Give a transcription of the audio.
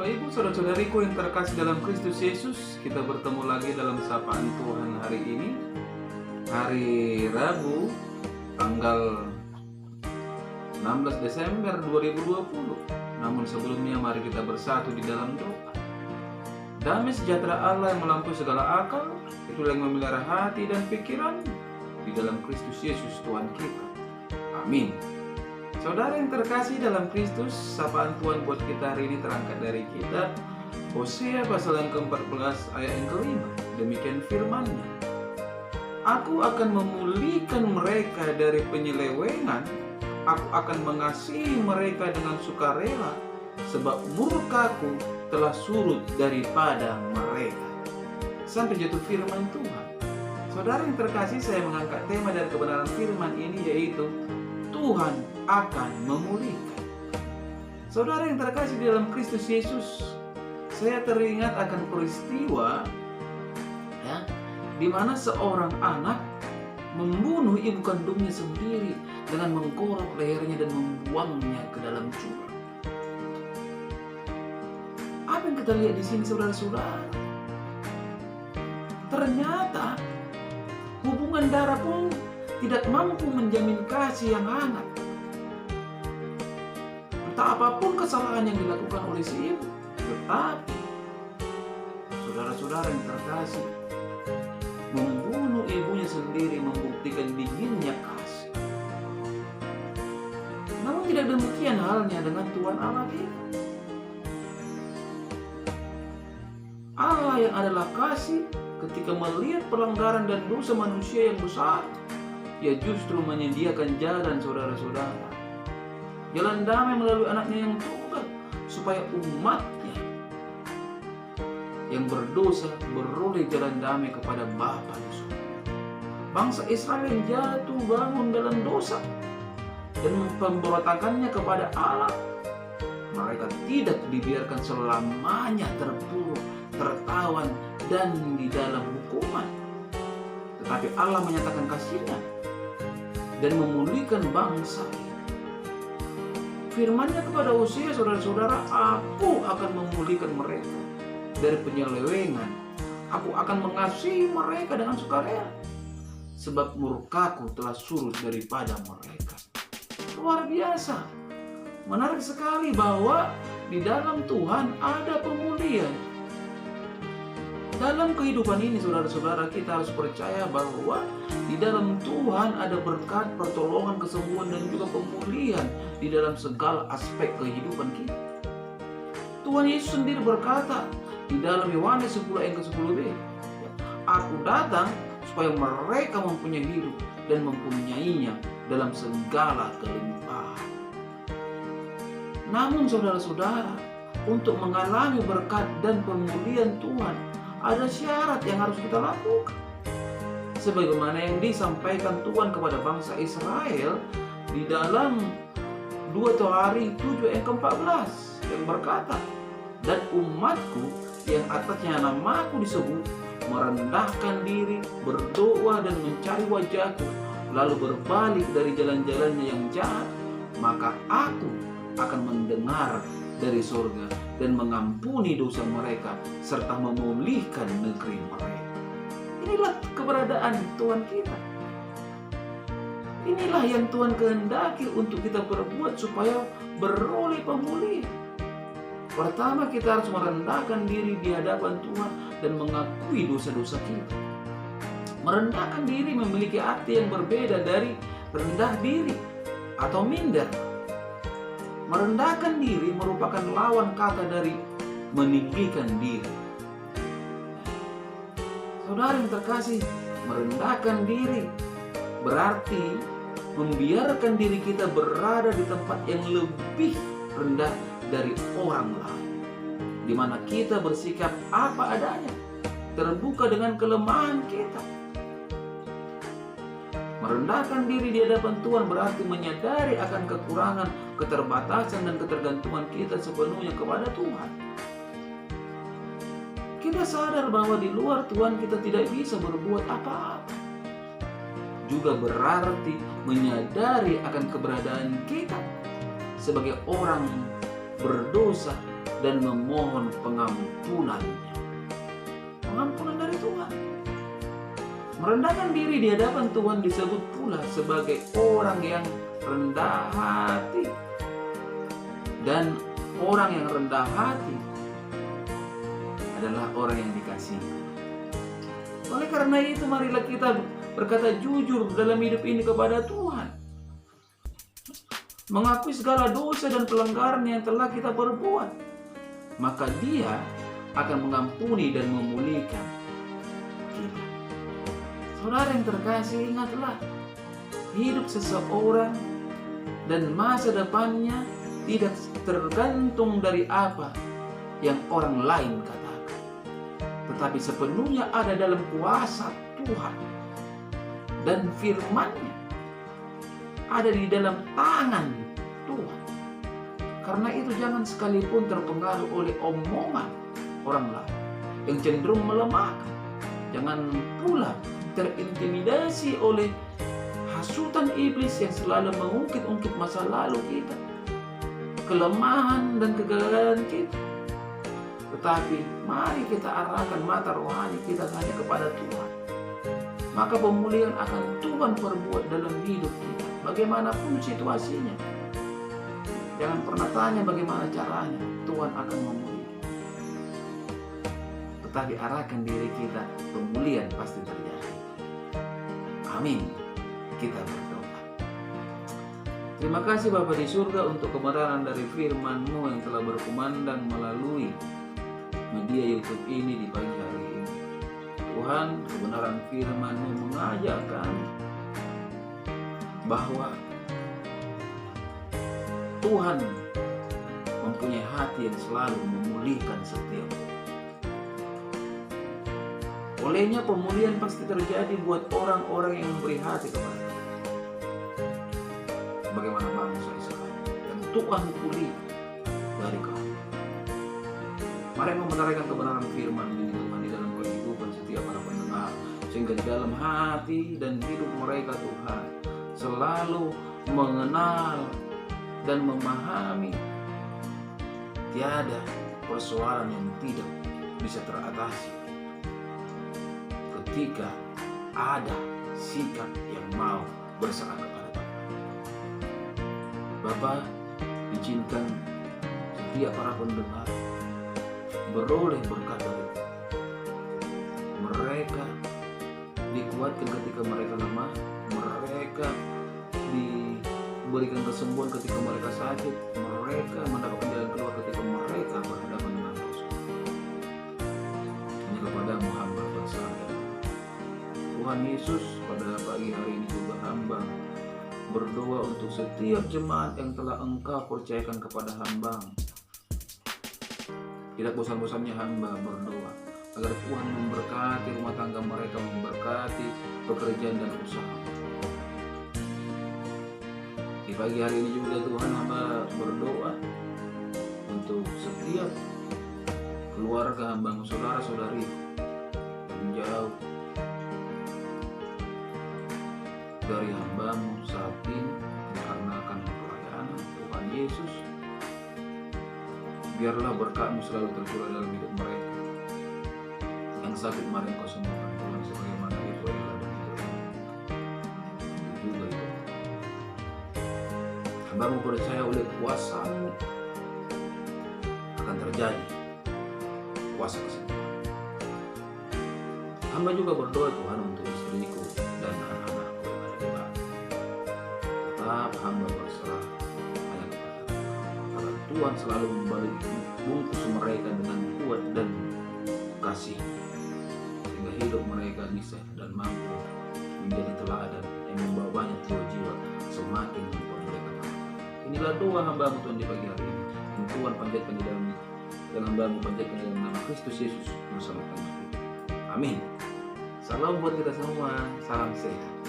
Bapak Ibu, saudara-saudariku yang terkasih dalam Kristus Yesus, kita bertemu lagi dalam sapaan Tuhan hari ini, hari Rabu, tanggal 16 Desember 2020. Namun sebelumnya mari kita bersatu di dalam doa. Damai sejahtera Allah yang melampaui segala akal, itulah yang memelihara hati dan pikiran di dalam Kristus Yesus Tuhan kita. Amin. Saudara yang terkasih dalam Kristus, sapaan Tuhan buat kita hari ini terangkat dari kitab Hosea pasal yang ke-14 ayat yang ke-5. Demikian firman-Nya. Aku akan memulihkan mereka dari penyelewengan, aku akan mengasihi mereka dengan sukarela, sebab murkaku telah surut daripada mereka. Sampai jatuh firman Tuhan. Saudara yang terkasih, saya mengangkat tema dari kebenaran firman ini, yaitu Tuhan akan memulihkan. Saudara yang terkasih di dalam Kristus Yesus, saya teringat akan peristiwa di mana seorang anak membunuh ibu kandungnya sendiri dengan menggorok lehernya dan membuangnya ke dalam jurang. Apa yang kita lihat di sini, saudara-saudara? Ternyata hubungan darah pun tidak mampu menjamin kasih yang hangat. Entah apapun kesalahan yang dilakukan oleh si ibu, tetapi saudara-saudara yang terkasih, membunuh ibunya sendiri membuktikan dinginnya kasih. Namun tidak demikian halnya dengan Tuhan Allah kita. Allah yang adalah kasih, ketika melihat pelanggaran dan dosa manusia yang besar, Ia justru menyediakan jalan, saudara-saudara, jalan damai melalui anaknya yang tunggal, supaya umatnya yang berdosa beroleh jalan damai kepada Bapa di surga. Bangsa Israel yang jatuh bangun dalam dosa dan pemberontakannya kepada Allah, mereka tidak dibiarkan selamanya terpuruk, tertawan, dan di dalam hukuman. Tetapi Allah menyatakan kasih-Nya dan memulihkan bangsa ini. Firman-Nya kepada Hosea, saudara-saudara, aku akan memulihkan mereka dari penyelewengan. Aku akan mengasihi mereka dengan sukarela, sebab murkaku telah surut daripada mereka. Luar biasa. Menarik sekali bahwa di dalam Tuhan ada pemulihan. Dalam kehidupan ini, saudara-saudara, kita harus percaya bahwa di dalam Tuhan ada berkat, pertolongan, kesembuhan, dan juga pemulihan di dalam segala aspek kehidupan kita. Tuhan Yesus sendiri berkata di dalam Yohanes 10 ayat ke-10b, aku datang supaya mereka mempunyai hidup dan mempunyainya dalam segala kelimpahan. Namun saudara-saudara, untuk mengalami berkat dan pemulihan Tuhan, ada syarat yang harus kita lakukan. Sebagaimana yang disampaikan Tuhan kepada bangsa Israel di dalam 2 Tohari 7 ayat ke-14 yang berkata, dan umatku yang atasnya namaku disebut merendahkan diri, berdoa dan mencari wajahku, lalu berbalik dari jalan-jalannya yang jahat, maka aku akan mendengar dari surga dan mengampuni dosa mereka serta memulihkan negeri mereka. Inilah keberadaan Tuhan kita. Inilah yang Tuhan kehendaki untuk kita perbuat supaya beroleh pemulihan. Pertama, kita harus merendahkan diri di hadapan Tuhan dan mengakui dosa-dosa kita. Merendahkan diri memiliki arti yang berbeda dari rendah diri atau minder. Merendahkan diri merupakan lawan kata dari meninggikan diri. Saudara yang terkasih, merendahkan diri berarti membiarkan diri kita berada di tempat yang lebih rendah dari orang lain, di mana kita bersikap apa adanya, terbuka dengan kelemahan kita. Merendahkan diri di hadapan Tuhan berarti menyadari akan kekurangan, keterbatasan, dan ketergantungan kita sepenuhnya kepada Tuhan. Kita sadar bahwa di luar Tuhan kita tidak bisa berbuat apa-apa. Juga berarti menyadari akan keberadaan kita sebagai orang berdosa dan memohon pengampunannya. Pengampunan dari Tuhan. Merendahkan diri di hadapan Tuhan disebut pula sebagai orang yang rendah hati. Dan orang yang rendah hati adalah orang yang dikasihi. Oleh karena itu, marilah kita berkata jujur dalam hidup ini kepada Tuhan. Mengakui segala dosa dan pelanggaran yang telah kita perbuat. Maka Dia akan mengampuni dan memulihkan kita. Saudara yang terkasih, ingatlah, hidup seseorang dan masa depannya tidak tergantung dari apa yang orang lain katakan, tetapi sepenuhnya ada dalam kuasa Tuhan, dan firman-Nya ada di dalam tangan Tuhan. Karena itu jangan sekalipun terpengaruh oleh omongan orang lain yang cenderung melemahkan. Jangan pula terintimidasi oleh hasutan iblis yang selalu mengungkit-ungkit masa lalu kita, kelemahan dan kegagalan kita. Tetapi mari kita arahkan mata rohani kita hanya kepada Tuhan. Maka pemulihan akan Tuhan perbuat dalam hidup kita, bagaimanapun situasinya. Jangan pernah tanya bagaimana caranya, Tuhan akan memulihkan. Tetapi arahkan diri kita, pemulihan pasti terjadi. Amin. Kita berdoa. Terima kasih Bapa di surga untuk kebenaran dari firman-Mu yang telah berkumandang melalui media YouTube ini di pagi hari ini. Tuhan, kebenaran firman-Mu mengajak kami bahwa Tuhan mempunyai hati yang selalu memulihkan setiap. Olehnya pemulihan pasti terjadi buat orang-orang yang memberi hati kepada Tuhan. Bagaimana bangsa Israel yang Tuhan pulih dari kami. Mari membenarkan kebenaran firman ini Tuhan di dalam kehidupan setiap para pendengar, sehingga di dalam hati dan hidup mereka Tuhan selalu mengenal dan memahami tiada persoalan yang tidak bisa teratasi ketika ada sikap yang mau berserah kepada Tuhan. Bapa, izinkan setiap para pendengar beroleh berkat dari Tuhan. Mereka dikuatkan ketika mereka lemah, mereka diberikan kesembuhan ketika mereka sakit, mereka mendapatkan jalan keluar ketika mereka berhadapan dengan dosa. Hanya kepadamu hamba bersandar. Tuhan Yesus, pada pagi hari ini juga hamba berdoa untuk setiap jemaat yang telah Engkau percayakan kepada hamba. Tidak bosan-bosannya hamba berdoa agar Tuhan memberkati rumah tangga mereka, memberkati pekerjaan dan usaha. Di pagi hari ini juga Tuhan hamba berdoa untuk setiap keluarga hamba, saudara-saudari yang jauh dari hamba-Mu saat ini dikarenakan pelayanan Tuhan Yesus. Biarlah berkat-Mu selalu tercurah dalam hidup mereka. Yang sakit mari Engkau sembuhkan Tuhan, sebagaimana itu adalah begitu juga itu. Hamba-Mu percaya oleh kuasa-Mu akan terjadi kuasa kesembuhan. Hamba juga berdoa Tuhan untuk istriku dan anak-anakku yang ada di bawah. Tetap hamba berserah hanya kepada Tuhan. Agar Tuhan selalu membungkus mereka dengan kuat dan kasih, sehingga hidup mereka bisa dan mampu menjadi teladan yang membawa banyak jiwa-jiwa semakin mempermuliakan Allah. Inilah doa hamba-Mu Tuhan di pagi hari ini, yang Tuhan panjatkan di dalam hamba-Mu panjatkan di dalam nama Kristus Yesus bersama kami. Amin. Salam buat kita semua, salam sehat.